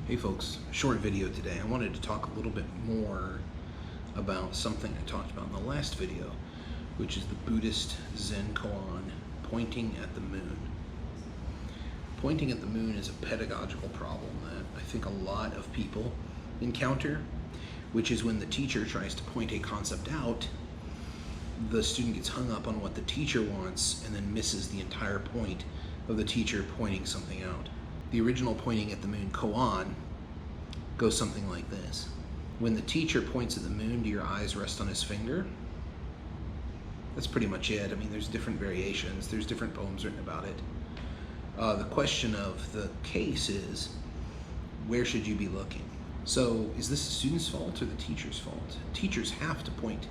Hey folks, short video today. I wanted to talk a little bit more about something I talked about in the last video, which is the Buddhist Zen Koan, pointing at the moon. Pointing at the moon is a pedagogical problem that I think a lot of people encounter, which is when the teacher tries to point a concept out, the student gets hung up on what the teacher wants and then misses the entire point of the teacher pointing something out. The original pointing at the moon koan goes something like this. When the teacher points at the moon, do your eyes rest on his finger? That's pretty much it. I mean, there's different variations. There's different poems written about it. The question of the case is, where should you be looking? So is this the student's fault or the teacher's fault? Teachers have to point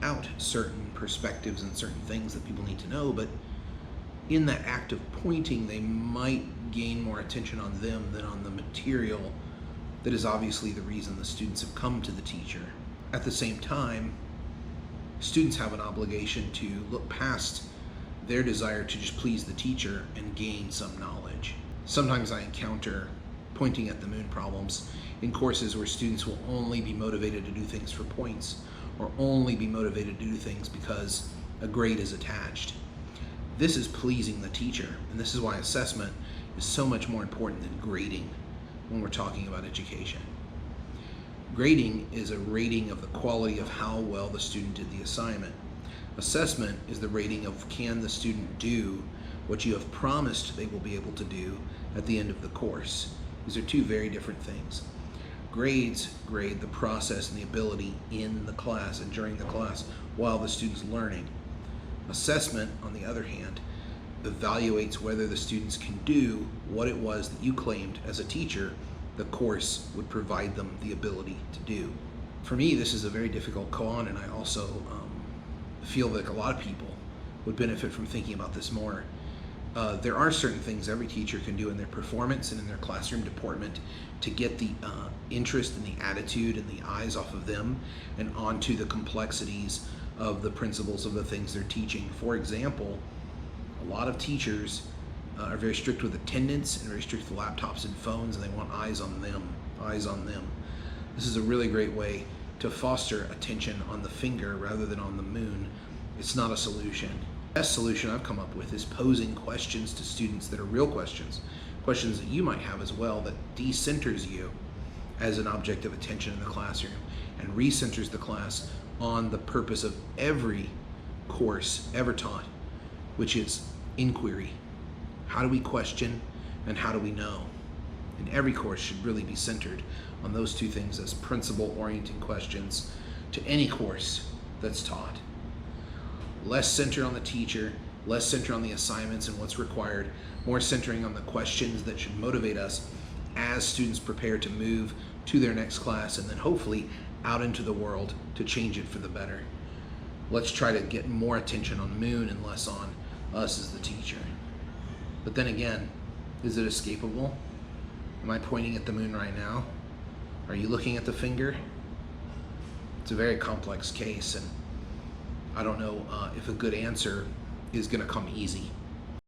out certain perspectives and certain things that people need to know, but in that act of pointing, they might gain more attention on them than on the material that is obviously the reason the students have come to the teacher. At the same time, students have an obligation to look past their desire to just please the teacher and gain some knowledge. Sometimes I encounter pointing at the moon problems in courses where students will only be motivated to do things for points or only be motivated to do things because a grade is attached. This is pleasing the teacher, and this is why assessment is so much more important than grading when we're talking about education. Grading is a rating of the quality of how well the student did the assignment. Assessment is the rating of can the student do what you have promised they will be able to do at the end of the course. These are two very different things. Grades grade the process and the ability in the class and during the class while the student's learning. Assessment, on the other hand, evaluates whether the students can do what it was that you claimed as a teacher the course would provide them the ability to do. For me, this is a very difficult koan, and I also feel like a lot of people would benefit from thinking about this more. There are certain things every teacher can do in their performance and in their classroom deportment to get the interest and the attitude and the eyes off of them and onto the complexities of the principles of the things they're teaching. For example, a lot of teachers are very strict with attendance and very strict with laptops and phones, and they want eyes on them. This is a really great way to foster attention on the finger rather than on the moon. It's not a solution. The best solution I've come up with is posing questions to students that are real questions that you might have as well, that decenters you as an object of attention in the classroom and recenters the class on the purpose of every course ever taught, which is inquiry. How do we question and how do we know? And every course should really be centered on those two things as principle-orienting questions to any course that's taught. Less center on the teacher, less center on the assignments and what's required, more centering on the questions that should motivate us as students prepare to move to their next class and then hopefully out into the world to change it for the better. Let's try to get more attention on the moon and less on us as the teacher. But then again, is it escapable? Am I pointing at the moon right now? Are you looking at the finger? It's a very complex case, and I don't know if a good answer is going to come easy.